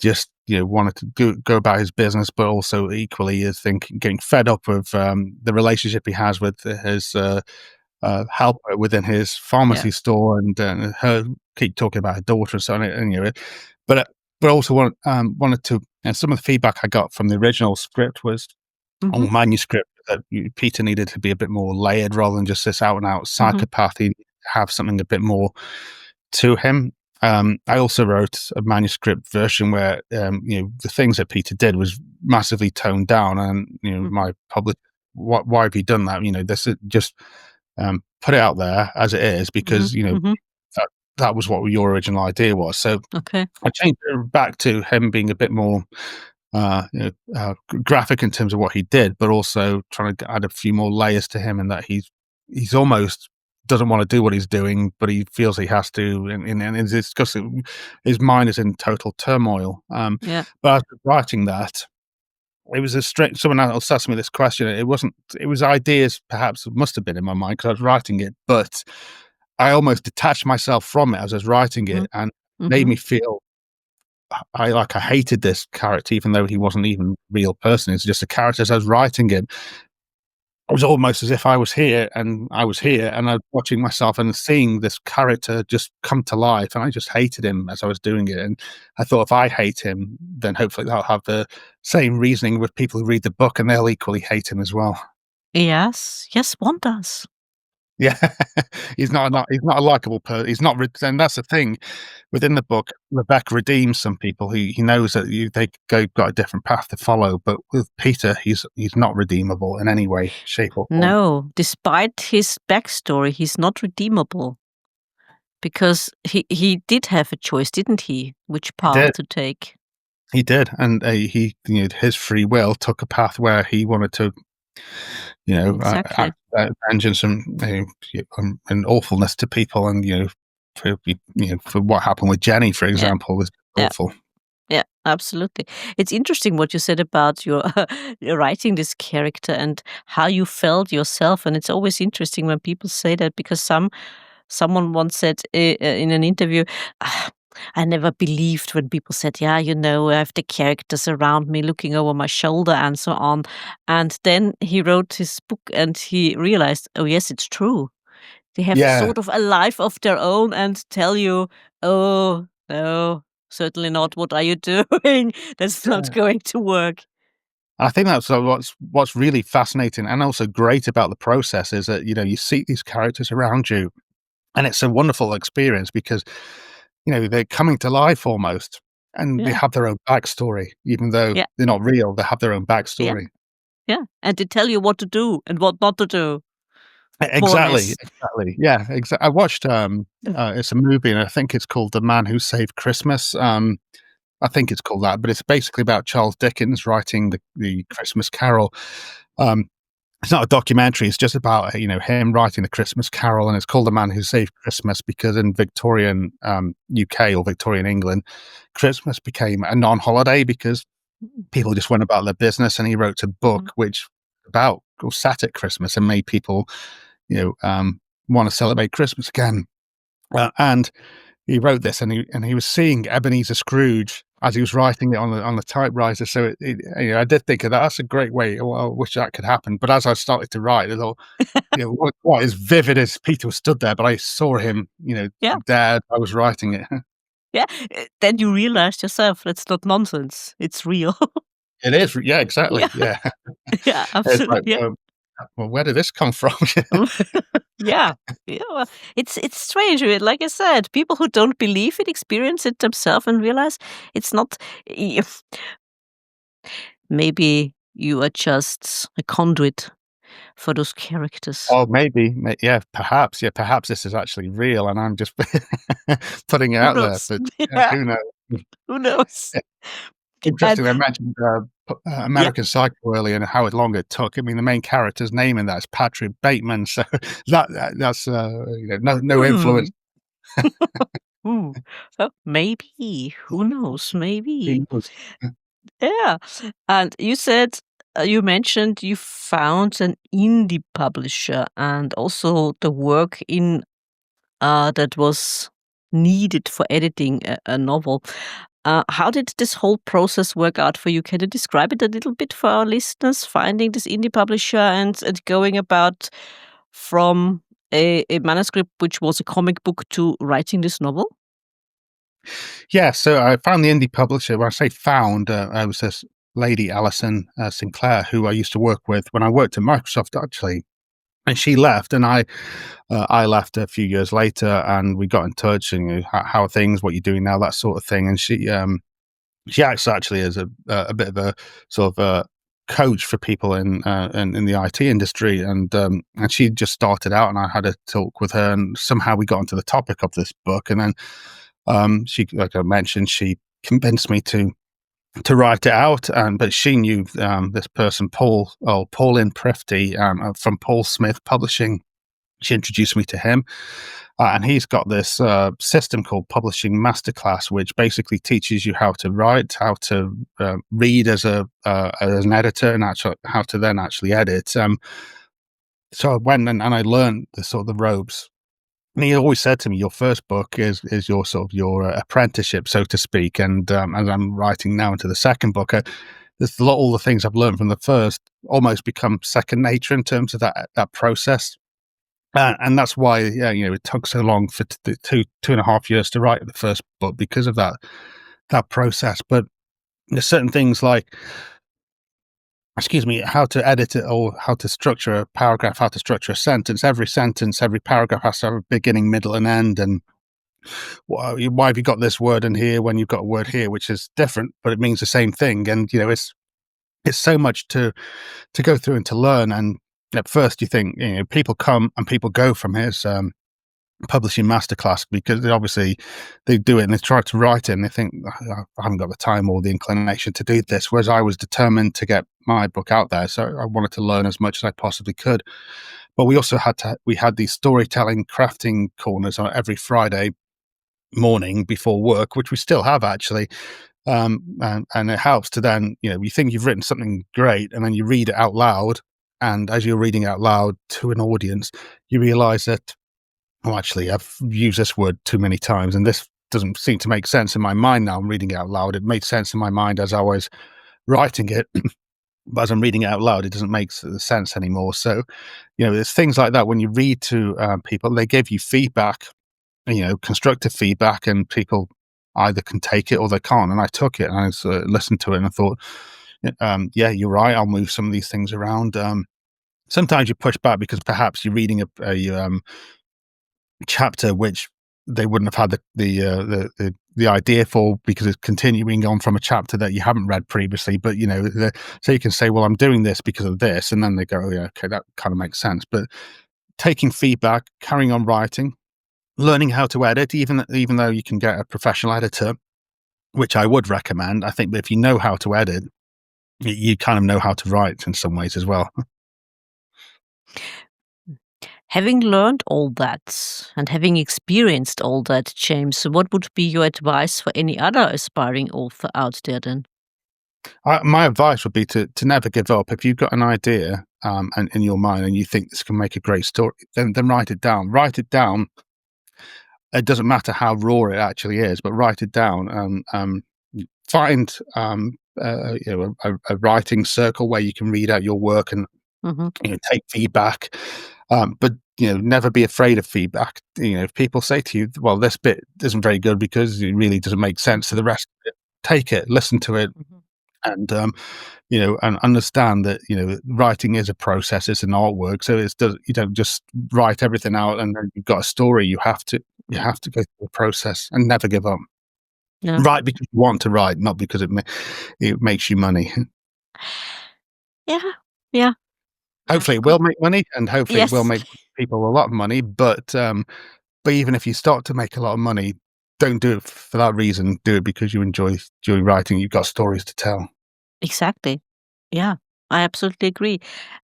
just, wanted to go about his business, but also equally is getting fed up of, the relationship he has with his, helper within his
Yeah.
pharmacy store, and her keep talking about her daughter and so on, and, but, uh, but also wanted to, and some of the feedback I got from the original script was
Mhm.
on manuscript that Peter needed to be a bit more layered rather than just this out and out
Mhm.
psychopath. He needed to have something a bit more to him. I also wrote a manuscript version where, the things that Peter did was massively toned down, and
Mhm.
my public, why have you done that? This is just, put it out there as it is
Mhm.
because
Mhm.
that that was what your original idea was. So
Okay.
I changed it back to him being a bit more graphic in terms of what he did, but also trying to add a few more layers to him, and that he's almost doesn't want to do what he's doing, but he feels he has to, and it's because his mind is in total turmoil.
Yeah.
But as I was writing that, it was a strange. Someone else asked me this question. It wasn't. It was ideas, perhaps must have been in my mind because I was writing it, but I almost detached myself from it as I was writing it,
Mhm.
and made
Mhm.
me feel I hated this character, even though he wasn't even a real person. It's just a character. As I was writing him, it was almost as if I was here, and I was here, and I was watching myself and seeing this character just come to life, and I just hated him as I was doing it. And I thought, if I hate him, then hopefully they'll have the same reasoning with people who read the book, and they'll equally hate him as well.
Yes. Yes, one does.
Yeah, he's not a likable person. He's not, and that's the thing. Within the book, Levek redeems some people. He knows that got a different path to follow, but with Peter, he's not redeemable in any way, shape, or form.
No, despite his backstory, he's not redeemable because he did have a choice, didn't he? Which
He
path
did,
to take.
he did, and his free will took a path where he wanted to,
Exactly.
act vengeance and awfulness to people, and for what happened with Jenny, for
Yeah.
example, was
Yeah.
awful.
Yeah, absolutely. It's interesting what you said about your your writing this character and how you felt yourself, and it's always interesting when people say that because someone once said in an interview, "Ah, I never believed when people said, yeah, I have the characters around me looking over my shoulder and so on." And then he wrote his book and he realized, oh yes, it's true. They have
Yeah.
sort of a life of their own and tell you, "Oh, no, certainly not. What are you doing? That's not
Yeah.
going to work."
I think that's what's really fascinating and also great about the process is that, you see these characters around you, and it's a wonderful experience because, they're coming to life almost, and they
Yeah,
have their own backstory. Even though
yeah,
they're not real, they have their own
yeah,
backstory.
yeah, and they tell you what to do and what not to do, more or
Exactly,
less.
exactly. Yeah, I watched, it's a movie, and I think it's called The Man Who Saved Christmas. I think it's called that, but it's basically about Charles Dickens writing the Christmas Carol. Um, It's not a documentary, it's just about, him writing the Christmas Carol, and it's called The Man Who Saved Christmas because in Victorian, UK or Victorian England, Christmas became a non-holiday because
Mm,
people just went about their business, and he wrote a
mhm,
book which about or sat at Christmas and made people, wanna celebrate Christmas again. And he wrote this, and he was seeing Ebenezer Scrooge as he was writing it on the typewriter. So I did think of that. That's a great way. Well, I wish that could happen. But as I started to write, I thought, quite as vivid as Peter stood there, but I saw him,
Yeah,
there. I was writing it.
yeah. Then you realized yourself that's not nonsense. It's real.
It is, yeah, exactly,
Yeah,
yeah.
yeah,
It's like,
absolutely.
well, where did this come from?
Yeah. Yeah. Yeah, well, it's strange. Like I said, people who don't believe it experience it themselves and realize it's not. If maybe you are just a conduit for those characters.
Oh, maybe, yeah, perhaps this is actually real, and I'm just putting it
Who
out there,
knows?
but,
Yeah,
who knows?
who knows? And
Interesting, I mentioned,
yeah.
American Psycho earlier and how long it took. I mean, the main character's name in that is Patrick Bateman, so that's, no influence.
Hmm. Ooh. Well, maybe. Who knows? Maybe.
Who knows?
Yeah. And you said, you mentioned you found an indie publisher and also the work in that was needed for editing a novel. How did this whole process work out for you? Can you describe it a little bit for our listeners, finding this indie publisher and going about from a manuscript which was a comic book to writing this novel?
Yeah, so I found the indie publisher. When I say found, I was this lady, Alison, Sinclair, who I used to work with when I worked at Microsoft, actually. And she left, and I left a few years later, and we got in touch, and how are things, what you're doing now, that sort of thing. And she acts actually as a bit of a sort of a coach for people in the IT industry, and she just started out, and I had a talk with her, and somehow we got onto the topic of this book, and then she, like I mentioned, she convinced me to write it out. But she knew this person, Paulin Prifty, from Paul Smith Publishing. She introduced me to him, and he's got this system called Publishing Masterclass, which basically teaches you how to write, how to read as an editor, and actually how to then actually edit. So I went and I learned the sort of the ropes. And he always said to me, "Your first book is your sort of your apprenticeship, so to speak." And as I'm writing now into the second book, there's a lot, all the things I've learned from the first almost become second nature in terms of that process. And that's why, yeah, it took so long for the 2.5 years to write the first book, because of that process. But there's certain things like, excuse me, how to edit it, or how to structure a paragraph, how to structure a sentence. Every sentence, every paragraph has to have a beginning, middle, and end. And why have you got this word in here when you've got a word here, which is different, but it means the same thing? And it's so much to go through and to learn. And at first, you think, people come and people go from his publishing masterclass, because they do it and they try to write it, and they think, "Oh, I haven't got the time or the inclination to do this." Whereas I was determined to get my book out there, so I wanted to learn as much as I possibly could. But we also had these storytelling crafting corners on every Friday morning before work, which we still have, actually. And it helps to then, you think you've written something great, and then you read it out loud, and as you're reading out loud to an audience, you realize that, oh, actually, I've used this word too many times, and this doesn't seem to make sense in my mind now. I'm reading it out loud. It made sense in my mind as I was writing it, but as I'm reading it out loud, it doesn't make sense anymore. So, there's things like that when you read to people. They give you feedback, constructive feedback, and people either can take it or they can't. And I took it, and I listened to it, and I thought, yeah, you're right. I'll move some of these things around. Sometimes you push back because perhaps you're reading a chapter which they wouldn't have had the idea for, because it's continuing on from a chapter that you haven't read previously. But so you can say, well, I'm doing this because of this, and then they go, oh, yeah, okay, that kind of makes sense. But taking feedback, carrying on writing, learning how to edit, even though you can get a professional editor, which I would recommend. I think that if you know how to edit, you kind of know how to write in some ways as well.
Having learned all that and having experienced all that, James, what would be your advice for any other aspiring author out there then?
My advice would be to never give up. If you've got an idea and in your mind, and you think this can make a great story, then write it down. Write it down it doesn't matter how raw it actually is, but write it down. Find a writing circle where you can read out your work and
Mhm.
take feedback. But never be afraid of feedback. If people say to you, "Well, this bit isn't very good because it really doesn't make sense to the rest of it," take it, listen to it,
Mhm.
and and understand that writing is a process, it's an artwork. So you don't just write everything out and then you've got a story. You have to go through the process and never give up.
Yeah.
Write because you want to write, not because it makes you money.
Yeah. Yeah. That's
Hopefully, it
good.
will make money, and hopefully, it will
Yes.
make people a lot of money. But even if you start to make a lot of money, don't do it for that reason. Do it because you enjoy writing. You've got stories to tell.
Exactly. Yeah, I absolutely agree.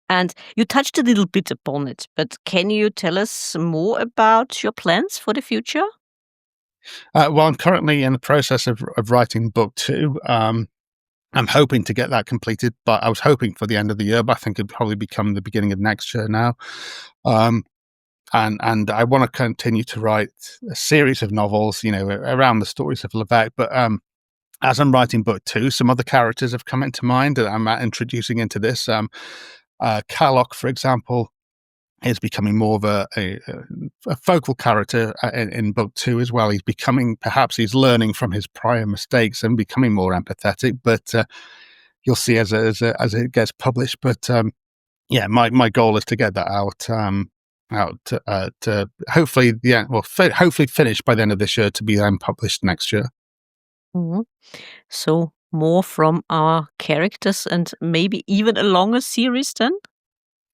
And you touched a little bit upon it, but can you tell us more about your plans for the future?
Well, I'm currently in the process of writing book two. I'm hoping to get that completed, but I was hoping for the end of the year, but I think it'd probably become the beginning of next year now. Um, and I want to continue to write a series of novels, around the stories of Levek. But as I'm writing book two, some other characters have come into mind that I'm introducing into this. Kalok, for example, is becoming more of a focal character in book two as well. Perhaps he's learning from his prior mistakes and becoming more empathetic. But you'll see as it gets published. But yeah, my goal is to get that out to hopefully hopefully finish by the end of this year to be then published next year.
Mhm. So more from our characters and maybe even a longer series then?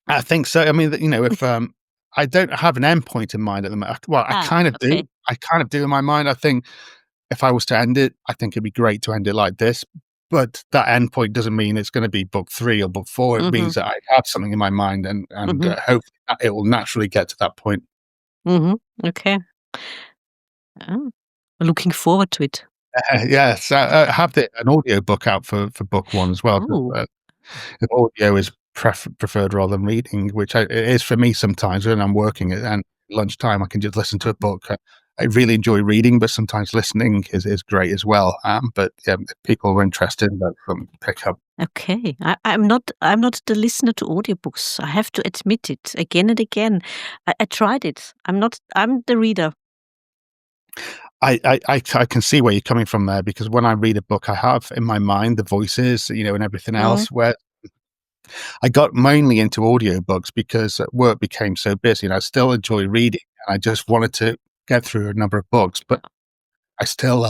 I think so. I mean, if I don't have an endpoint in mind at the moment. Well, I
Ah,
kind of do.
okay.
I kind of do in my mind. I think if I was to end it, I think it'd be great to end it like this. But that endpoint doesn't mean it's going to be book three or book four. It
Mhm.
means that I have something in my mind, and
Mhm.
hopefully it will naturally get to that point.
Mhm. Okay. Oh, looking forward to it.
Yes, I have an audio book out for book one as well. 'Cause,
Oh.
the audio is preferred rather than reading, which it is for me sometimes when I'm working and lunchtime. I can just listen to a book. I really enjoy reading, but sometimes listening is great as well. But yeah, if people are interested, that's something to pick up.
Okay. I'm not the listener to audiobooks. I have to admit it again and again. I tried it. I'm the reader.
I can see where you're coming from there because when I read a book, I have in my mind the voices, and everything
Mm,
else. Where I got mainly into audiobooks because at work became so busy, and I still enjoy reading, and I just wanted to get through a number of books, but I still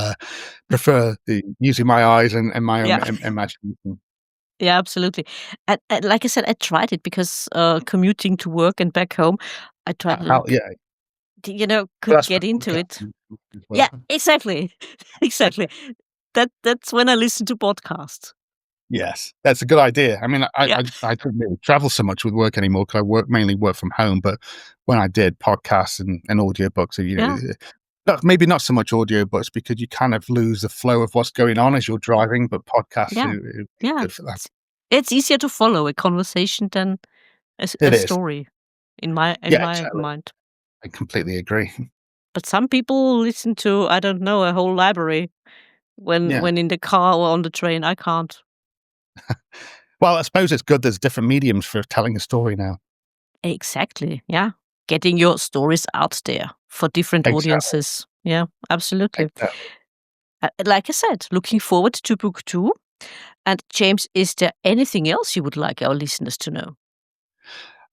prefer using my eyes and my own
yeah.
imagination.
Yeah, absolutely. And like I said, I tried it because, commuting to work and back home, I tried a little bit,
Yeah,
could
that's
get
what
into it.
podcasting as
Yeah,
well.
exactly. Exactly. That's when I listen to podcasts.
Yes, that's a good idea. I mean,
Yeah.
I don't really travel so much with work anymore because I mainly work from home. But when I did podcasts and audiobooks,
Yeah.
maybe not so much audiobooks because you kind of lose the flow of what's going on as you're driving. But podcasts
Yeah.
are
Yeah.
good for that.
It's easier to follow a conversation than a
It is.
story in my
Yeah, exactly.
mind.
I completely agree.
But some people listen to, I don't know, a whole library
Yeah.
when in the car or on the train. I can't.
Well, I suppose it's good there's different mediums for telling a story now.
Exactly, yeah. Getting your stories out there for different
Exactly.
audiences. Yeah, absolutely.
Exactly.
Like I said, looking forward to book 2. And James, is there anything else you would like our listeners to know?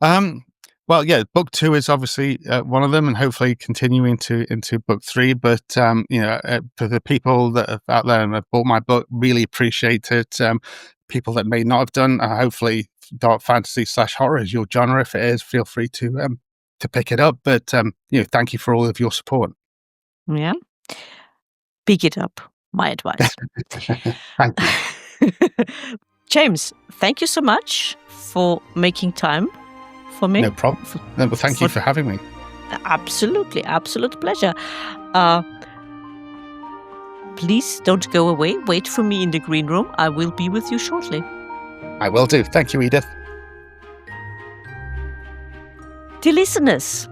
Um, well, yeah, book two is obviously one of them, and hopefully continue into book three. But for the people that are out there and have bought my book, really appreciate it. People that may not have done, hopefully, dark fantasy / horror is your genre. If it is, feel free to pick it up. But thank you for all of your support.
Yeah, pick it up, my advice.
Thank you.
James, thank you so much for making time for me.
No problem.
For,
No, well, thank you
for
for having me.
absolutely, absolute pleasure. Uh, please don't go away. Wait for me in the green room. I will be with you shortly.
I will do. Thank you, Edith.
Dear listeners,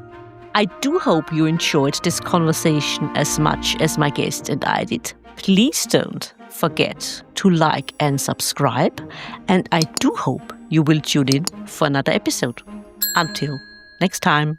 I do hope you enjoyed this conversation as much as my guest and I did. Please don't forget to like and subscribe, and I do hope you will tune in for another episode. Until next time.